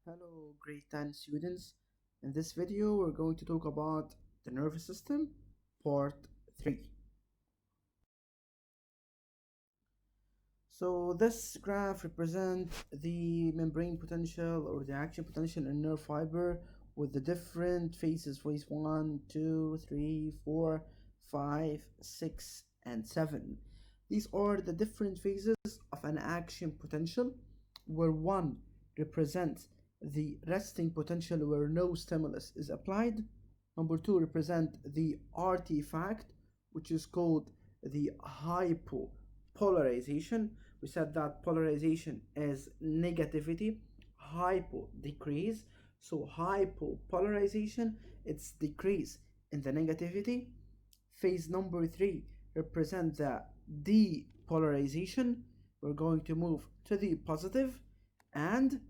Hello, grade 10 students. In this video, we're going to talk about the nervous system, part 3. So this graph represents the membrane potential or the action potential in nerve fiber with the different phases, phase 1, 2, 3, 4, 5, 6, and 7. These are the different phases of an action potential where 1 represents the resting potential where no stimulus is applied. Number 2 represent the artifact, which is called the hypopolarization. We said that polarization is negativity, hypo decrease. So hypopolarization, it's decrease in the negativity. Phase number 3 represents the depolarization. We're going to move to the positive. And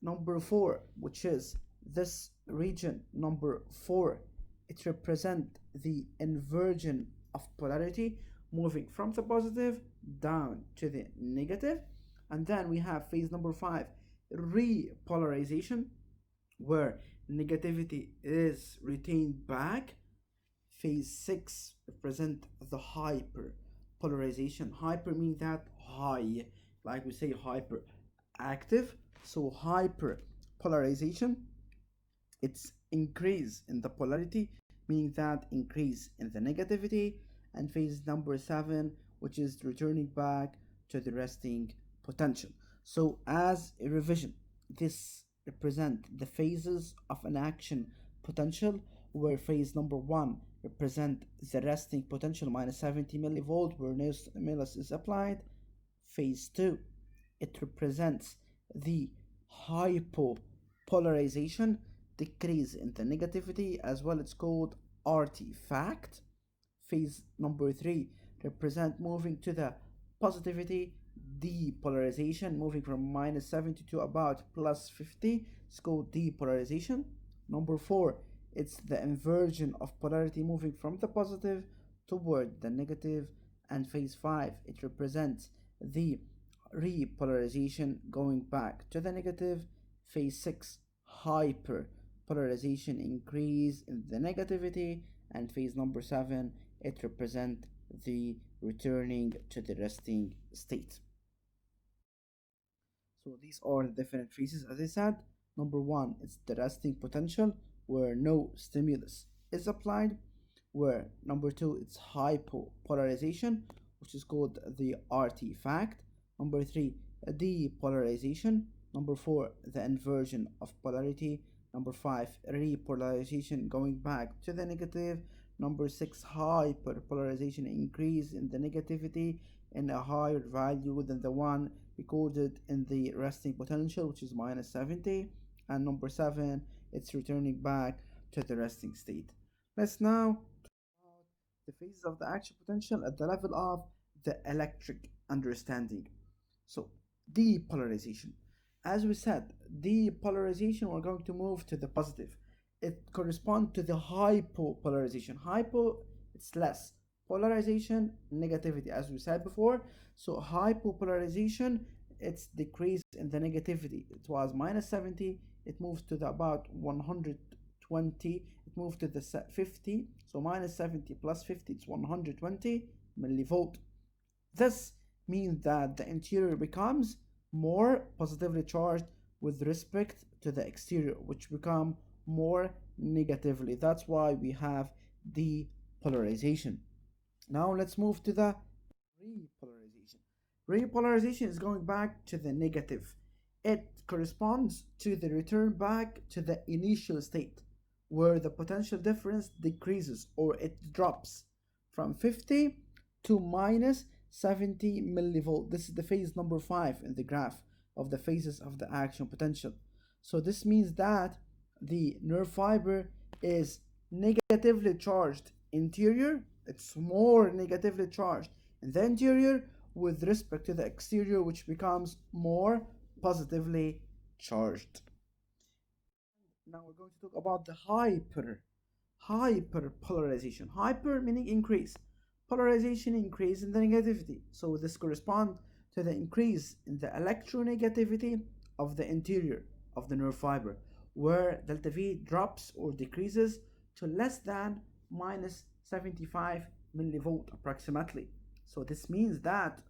number 4, which is this region number 4, it represents the inversion of polarity, moving from the positive down to the negative. And then we have phase number 5, repolarization, where negativity is retained back. Phase 6 represent the hyperpolarization. Hyper means that high, like we say hyper active. So hyperpolarization, it's increase in the polarity, meaning that increase in the negativity. And phase number 7, which is returning back to the resting potential. So as a revision, this represent the phases of an action potential, where phase number 1 represent the resting potential minus 70 millivolt where no stimulus is applied. Phase 2, it represents the hypopolarization, decrease in the negativity, as well it's called artifact. Phase number 3 represent moving to the positivity, depolarization, moving from minus 70 to about plus 50. It's called depolarization. Number 4, it's the inversion of polarity, moving from the positive toward the negative. And phase 5, it represents the repolarization, going back to the negative. Phase 6, hyperpolarization, increase in the negativity. And phase number 7, it represents the returning to the resting state. So these are the different phases. As I said, number 1 is the resting potential where no stimulus is applied, where number 2 it's hypopolarization, which is called the artifact. Number 3, depolarization. Number 4, the inversion of polarity. Number 5, repolarization, going back to the negative. Number 6, hyperpolarization, increase in the negativity in a higher value than the one recorded in the resting potential, which is minus 70. And number 7, it's returning back to the resting state. Let's now talk about the phases of the action potential at the level of the electric understanding. So depolarization. As we said, depolarization, we're going to move to the positive. It corresponds to the hypopolarization. Hypo, it's less. Polarization, negativity, as we said before. So hypopolarization, it's decreased in the negativity. It was minus 70, it moves to the about 120, it moved to the 50. So minus 70 plus 50, it's 120 millivolt. This means that the interior becomes more positively charged with respect to the exterior, which become more negatively. That's why we have depolarization. Now let's move to the repolarization. Repolarization is going back to the negative. It corresponds to the return back to the initial state, where the potential difference decreases or it drops from 50 to minus 70 millivolt. This is the phase number 5 in the graph of the phases of the action potential. So this means that the nerve fiber is negatively charged interior, it's more negatively charged in the interior with respect to the exterior, which becomes more positively charged. Now we're going to talk about the hyperpolarization. Hyper meaning increase, polarization, increase in the negativity. So this corresponds to the increase in the electronegativity of the interior. of the nerve fiber, where delta V drops or decreases to less than minus 75 millivolt approximately. So this means that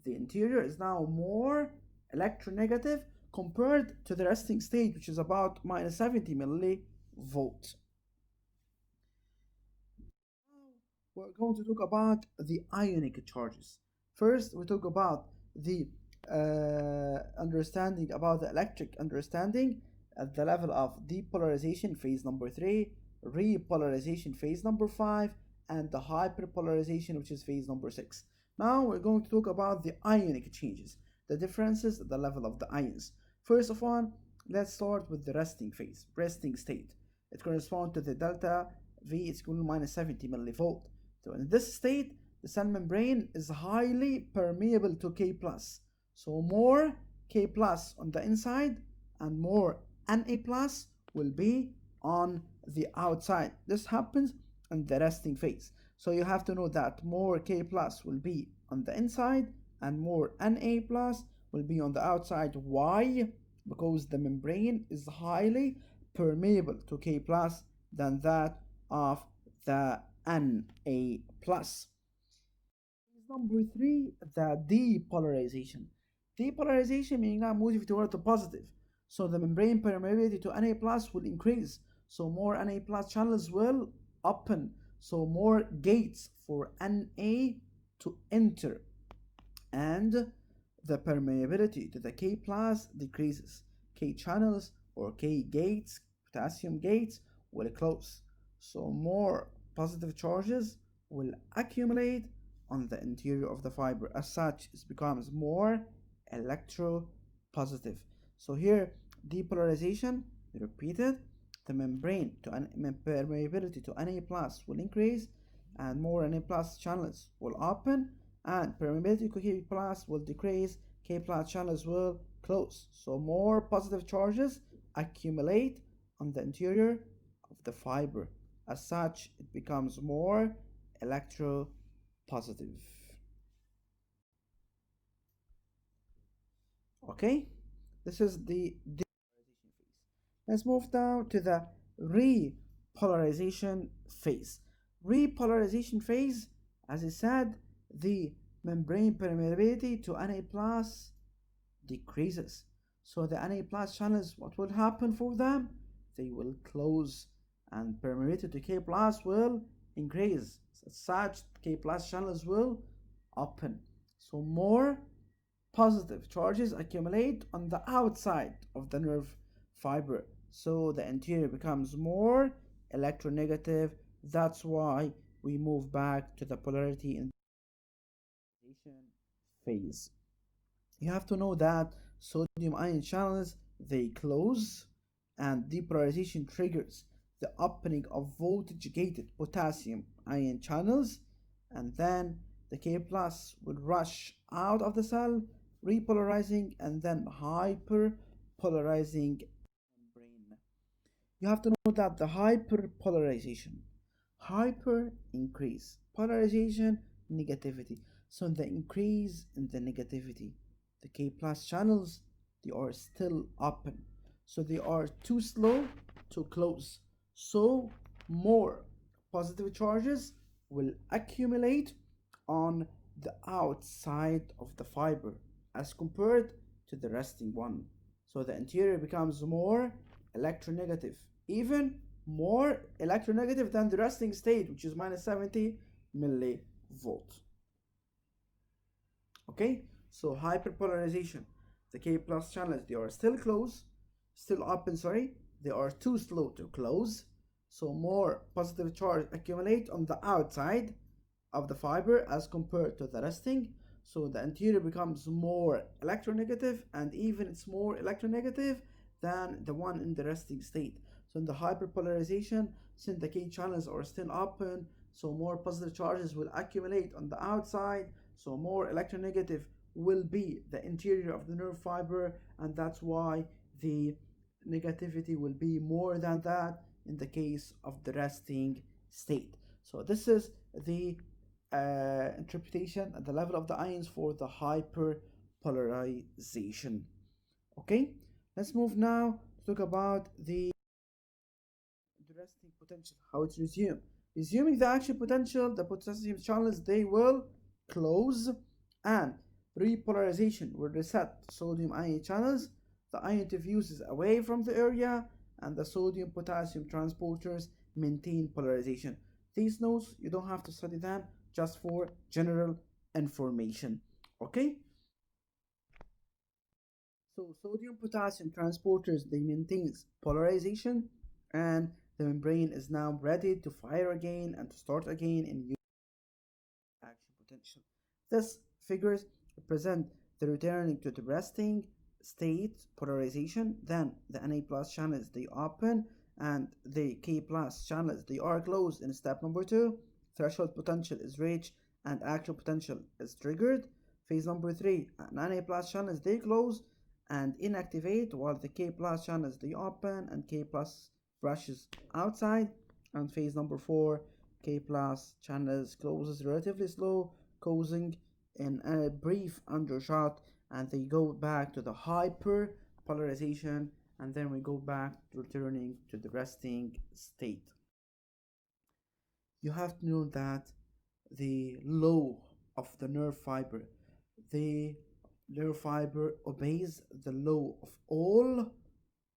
the interior is now more electronegative compared to the resting state, which is about minus 70 millivolt. We're going to talk about the ionic charges. First, we talk about the understanding about the electric understanding at the level of depolarization phase number 3, repolarization phase number 5, and the hyperpolarization, which is phase number 6. Now we're going to talk about the ionic changes, the differences at the level of the ions. First of all, let's start with the resting phase, resting state. It corresponds to the delta V is equal to minus 70 millivolt. So in this state, the cell membrane is highly permeable to K plus. So more K plus on the inside and more Na plus will be on the outside. This happens in the resting phase. So you have to know that more K plus will be on the inside and more Na plus will be on the outside. Why? Because the membrane is highly permeable to K plus than that of the Na plus. Number 3, the depolarization. Depolarization meaning now moving toward the positive. So the membrane permeability to Na plus will increase. So more Na plus channels will open. So more gates for Na to enter. And the permeability to the K plus decreases. K channels or K gates, potassium gates, will close. So more positive charges will accumulate on the interior of the fiber. As such, it becomes more electropositive. So here, depolarization, repeated, the membrane to permeability to Na plus will increase and more Na plus channels will open and permeability to K plus will decrease, K plus channels will close. So more positive charges accumulate on the interior of the fiber. As such, it becomes more electropositive. Okay, this is the depolarization phase. Let's move down to the repolarization phase. Repolarization phase, as I said, the membrane permeability to Na plus decreases. So the Na plus channels, what will happen for them? They will close and permeability to K plus will increase. As such, K plus channels will open. So more positive charges accumulate on the outside of the nerve fiber. So the interior becomes more electronegative. That's why we move back to the polarity in the phase. You have to know that sodium ion channels, they close and depolarization triggers the opening of voltage gated potassium ion channels, and then the K plus will rush out of the cell, repolarizing and then hyperpolarizing membrane. You have to know that the hyper increase, polarization, negativity. So the increase in the negativity, the K plus channels, they are still open. So they are too slow to close. So more positive charges will accumulate on the outside of the fiber as compared to the resting one. So the interior becomes more electronegative, even more electronegative than the resting state, which is minus 70 millivolt. Okay, so hyperpolarization, the K plus channels, they are still closed, still open, sorry, they are too slow to close. So more positive charge accumulate on the outside of the fiber as compared to the resting. So the interior becomes more electronegative, and even it's more electronegative than the one in the resting state. So in the hyperpolarization, since the K channels are still open, so more positive charges will accumulate on the outside, so more electronegative will be the interior of the nerve fiber, and that's why the negativity will be more than that in the case of the resting state. So this is the interpretation at the level of the ions for the hyperpolarization. Okay, let's move now talk about the interesting potential, how it's resumed. Resuming the action potential, the potassium channels they will close, and repolarization will reset sodium ion channels. The ion diffuses away from the area, and the sodium potassium transporters maintain polarization. These notes you don't have to study them, just for general information. Okay? So sodium potassium transporters they maintains polarization, and the membrane is now ready to fire again and to start again in action potential. This figures represent the returning to the resting state polarization. Then the Na plus channels they open and the K plus channels they are closed in step number 2. Threshold potential is reached and action potential is triggered. Phase number 3, Na plus channels they close and inactivate while the K plus channels they open and K plus brushes outside. And phase number 4, K plus channels closes relatively slow, causing in a brief undershot, and they go back to the hyperpolarization, and then we go back to returning to the resting state. You have to know that the law of the the nerve fiber obeys the law of all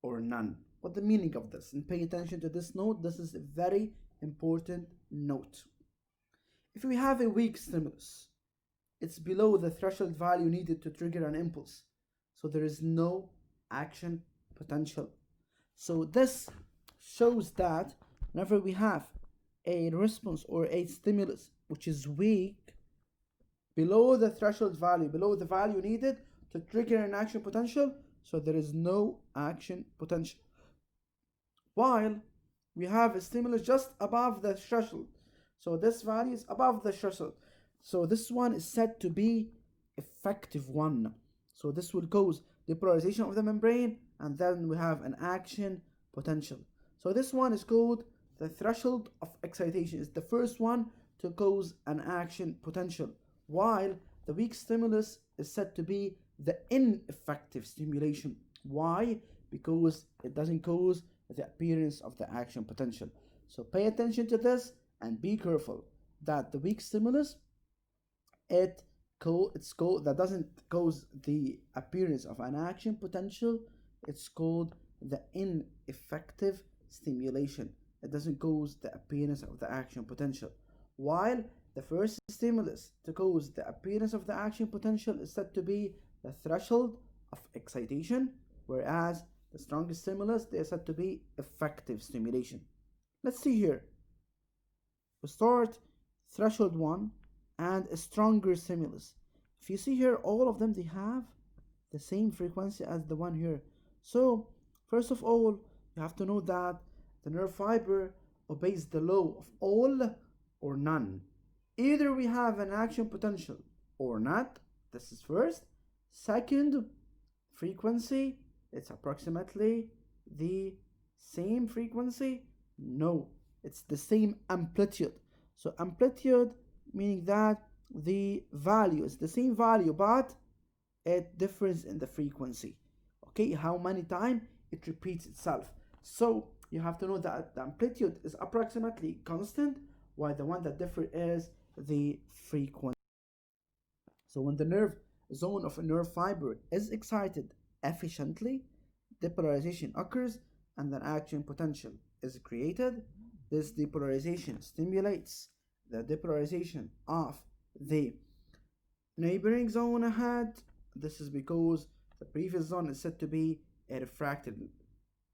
or none. What the meaning of this? And pay attention to this note. This is a very important note. If we have a weak stimulus, it's below the threshold value needed to trigger an impulse. So there is no action potential. So this shows that whenever we have a response or a stimulus which is weak, below the threshold value, below the value needed to trigger an action potential, so there is no action potential. While we have a stimulus just above the threshold, so this value is above the threshold, so this one is said to be effective one. So this will cause depolarization of the membrane, and then we have an action potential. So this one is called the threshold of excitation. It's the first one to cause an action potential, while the weak stimulus is said to be the ineffective stimulation. Why? Because it doesn't cause the appearance of the action potential. So pay attention to this and be careful that the weak stimulus that doesn't cause the appearance of an action potential. It's called the ineffective stimulation. It doesn't cause the appearance of the action potential. While the first stimulus to cause the appearance of the action potential is said to be the threshold of excitation, whereas the strongest stimulus they are said to be effective stimulation. Let's see here. We start threshold 1 and a stronger stimulus. If you see here, all of them they have the same frequency as the one here. So first of all, you have to know that the nerve fiber obeys the law of all or none. Either we have an action potential or not. This is first. Second, frequency, it's approximately the same frequency. No, it's the same amplitude. So amplitude meaning that the value is the same value, but it differs in the frequency. Okay, how many times it repeats itself. So you have to know that the amplitude is approximately constant, while the one that differs is the frequency. So when the nerve zone of a nerve fiber is excited efficiently, depolarization occurs and an action potential is created. This depolarization stimulates the depolarization of the neighboring zone ahead. This is because the previous zone is said to be a refracted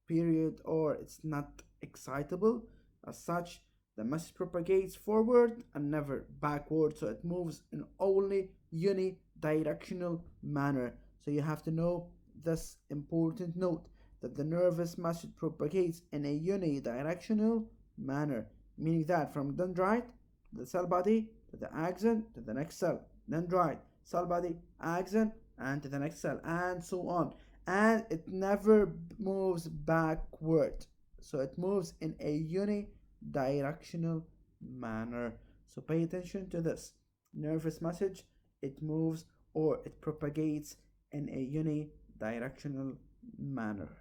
period, or it's not excitable. As such, the message propagates forward and never backward, so it moves in only unidirectional manner. So you have to know this important note that the nervous message propagates in a unidirectional manner, meaning that from dendrite to the cell body to the axon to the next cell, dendrite, cell body, axon, and to the next cell, and so on. And it never moves backward, so it moves in a unidirectional manner. So pay attention to this nervous message. It moves or it propagates in a unidirectional manner.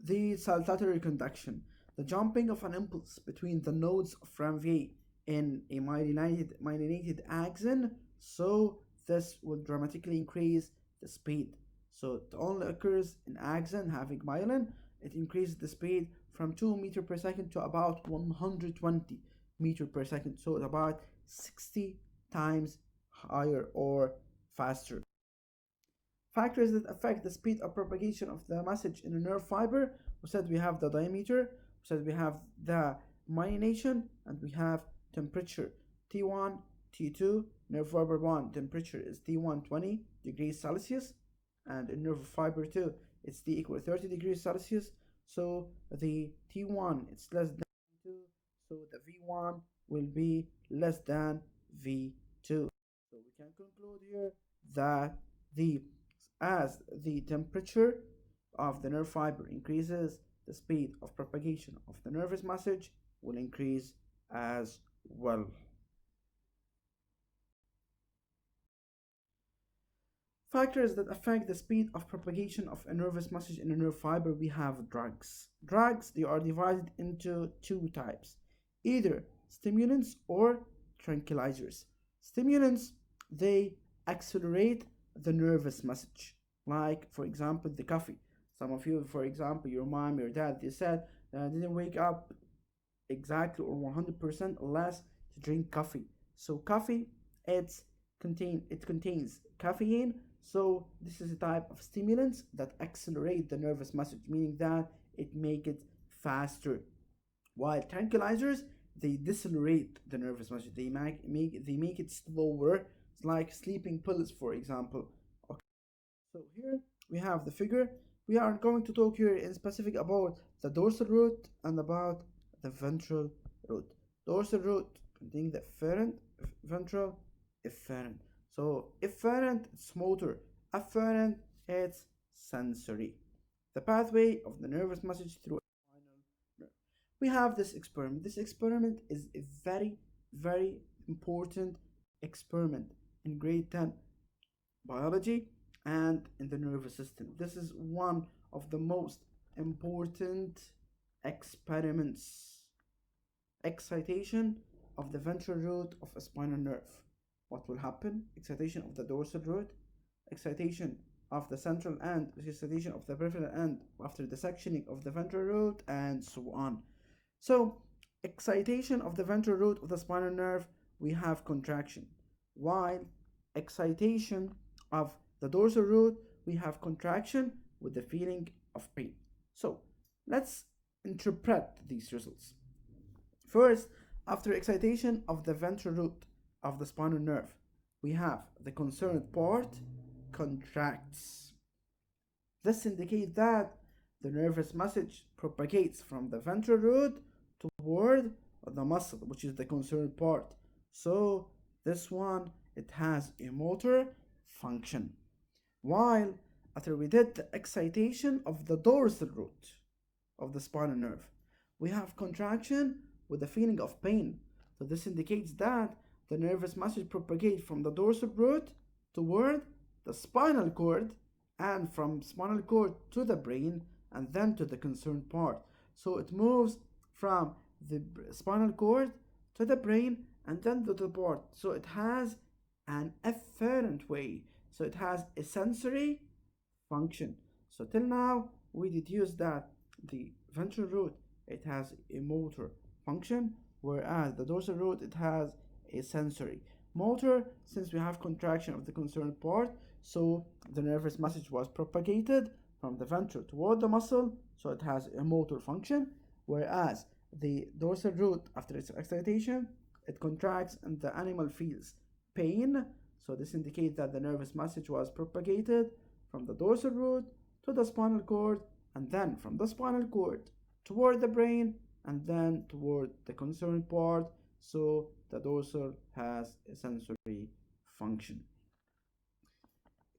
the saltatory conduction, the jumping of an impulse between the nodes of Ranvier in a myelinated axon. So this will dramatically increase the speed. So it only occurs in axon having myelin. It increases the speed from 2 meter per second to about 120 meter per second. So it's about 60 times higher or faster. Factors that affect the speed of propagation of the message in a nerve fiber. We said we have the diameter, we said we have the myelination, and we have temperature. T1, T2, nerve fiber 1 temperature is T1 20 degrees Celsius, and in nerve fiber 2 it's T equal 30 degrees Celsius. So the T1 it's less than 2, so the V1 will be less than V2. So we can conclude here that the as the temperature of the nerve fiber increases, the speed of propagation of the nervous message will increase as well. Factors that affect the speed of propagation of a nervous message in a nerve fiber, we have drugs. Drugs, they are divided into two types, either stimulants or tranquilizers. Stimulants, they accelerate the nervous message, like for example the coffee. Some of you, for example, your mom, your dad, they said didn't wake up exactly or 100% unless to drink coffee. So coffee, it contains caffeine. So this is a type of stimulants that accelerate the nervous message, meaning that it make it faster. While tranquilizers, they decelerate the nervous message. They make it slower. It's like sleeping pills, for example. Okay. So here we have the figure. We are going to talk here in specific about the dorsal root and about the ventral root. Dorsal root containing the efferent, ventral, efferent. So efferent, it's motor. Afferent, it's sensory. The pathway of the nervous message through a spinal nerve. We have this experiment. This experiment is a very, very important experiment in grade 10 biology and in the nervous system. This is one of the most important experiments. Excitation of the ventral root of a spinal nerve. What will happen? Excitation of the dorsal root, excitation of the central end, excitation of the peripheral end after the sectioning of the ventral root, and so on. So, excitation of the ventral root of the spinal nerve, we have contraction, while excitation of the dorsal root, we have contraction with the feeling of pain. So, let's interpret these results. First, after excitation of the ventral root of the spinal nerve, we have the concerned part contracts. This indicates that the nervous message propagates from the ventral root toward the muscle, which is the concerned part. So this one, it has a motor function. While after we did the excitation of the dorsal root of the spinal nerve, we have contraction with a feeling of pain. So this indicates that the nervous message propagates from the dorsal root toward the spinal cord, and from spinal cord to the brain, and then to the concerned part. So it moves from the spinal cord to the brain and then to the part. So it has an efferent way. So it has a sensory function. So till now we deduce that the ventral root, it has a motor function, whereas the dorsal root, it has a sensory. Motor, since we have contraction of the concerned part, so the nervous message was propagated from the ventral toward the muscle, so it has a motor function, whereas the dorsal root, after its excitation, it contracts and the animal feels pain. So this indicates that the nervous message was propagated from the dorsal root to the spinal cord, and then from the spinal cord toward the brain, and then toward the concerned part. So the dorsal has a sensory function.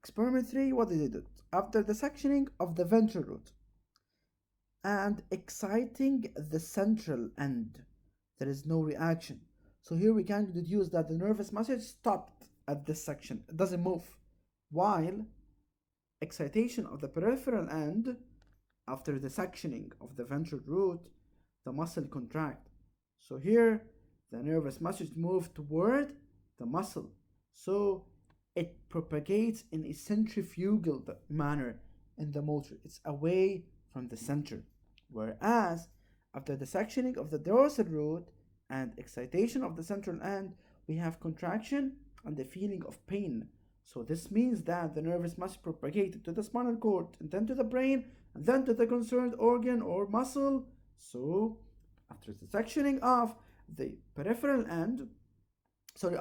Experiment 3, what did it? After the sectioning of the ventral root and exciting the central end, there is no reaction. So here we can deduce that the nervous message stopped at this section. It doesn't move. While excitation of the peripheral end After the sectioning of the ventral root, the muscle contract. So here, the nervous message moves toward the muscle. So it propagates in a centrifugal manner in the motor. It's away from the center. Whereas after the sectioning of the dorsal root and excitation of the central end, we have contraction and the feeling of pain. So this means that the nervous message propagated to the spinal cord and then to the brain and then to the concerned organ or muscle. So after the sectioning of the peripheral end,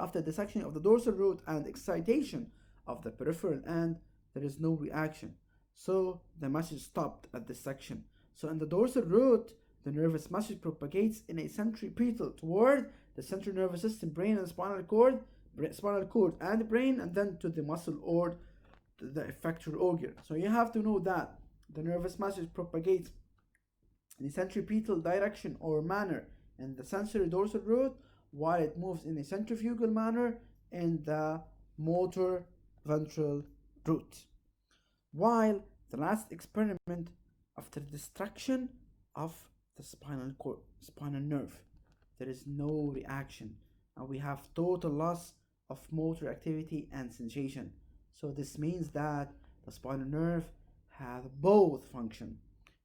after the sectioning of the dorsal root and excitation of the peripheral end, there is no reaction. So the message stopped at this section. So in the dorsal root, the nervous message propagates in a centripetal toward the central nervous system, brain and spinal cord and brain, and then to the muscle or the effector organ. So you have to know that the nervous message propagates in a centripetal direction or manner in the sensory dorsal root, while it moves in a centrifugal manner in the motor ventral root. While the last experiment, after destruction of the spinal nerve, there is no reaction, and we have total loss of motor activity and sensation. So this means that the spinal nerve has both function.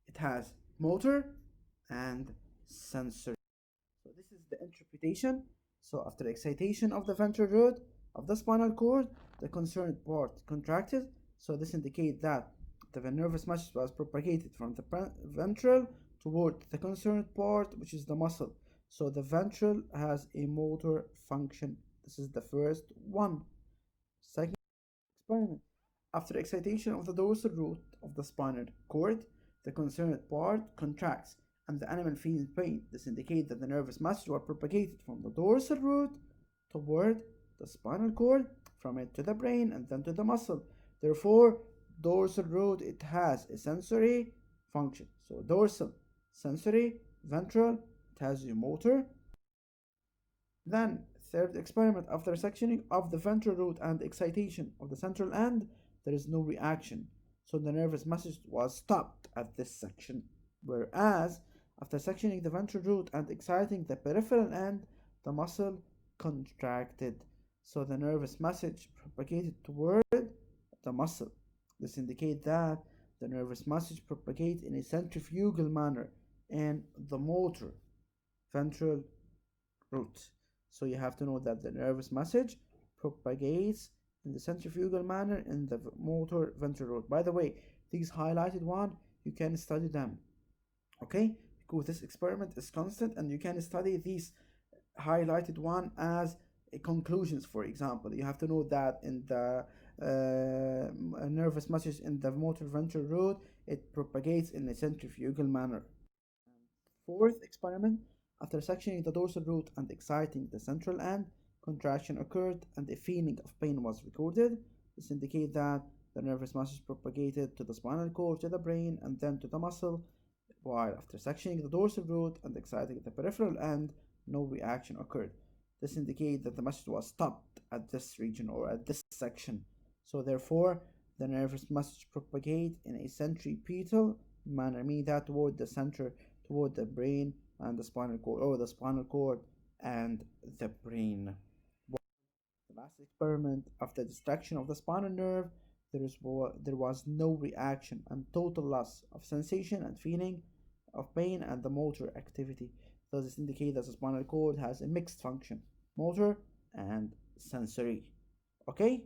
It has motor and sensory. So this is the interpretation. So after excitation of the ventral root of the spinal cord, the concerned part contracted. So this indicates that the nervous message was propagated from the ventral toward the concerned part, which is the muscle. So the ventral has a motor function. This is the first one. Second experiment. After excitation of the dorsal root of the spinal cord, the concerned part contracts and the animal feels pain. This indicates that the nervous message was propagated from the dorsal root toward the spinal cord, from it to the brain, and then to the muscle. Therefore, dorsal root, it has a sensory function. So dorsal, sensory, ventral, it has a motor. Then, third experiment, after sectioning of the ventral root and excitation of the central end, there is no reaction. So the nervous message was stopped at this section. Whereas, after sectioning the ventral root and exciting the peripheral end, the muscle contracted. So the nervous message propagated toward the muscle. This indicates that the nervous message propagates in a centrifugal manner in the motor ventral root. So you have to know that the nervous message propagates in the centrifugal manner in the motor ventral root. By the way, these highlighted one, you can study them, okay? Because this experiment is constant and you can study these highlighted one as conclusions. For example, you have to know that in the nervous message in the motor ventral root, it propagates in a centrifugal manner. Fourth experiment, after sectioning the dorsal root and exciting the central end, contraction occurred and a feeling of pain was recorded. This indicates that the nervous message propagated to the spinal cord, to the brain, and then to the muscle, while after sectioning the dorsal root and exciting the peripheral end, no reaction occurred. This indicates that the message was stopped at this region or at this section. So therefore, the nervous message propagates in a centripetal manner, meaning that toward the center, toward the brain and the spinal cord, or the spinal cord and the brain. The last experiment, after destruction of the spinal nerve, there was no reaction and total loss of sensation and feeling of pain and the motor activity. So this indicates that the spinal cord has a mixed function, motor and sensory. Okay?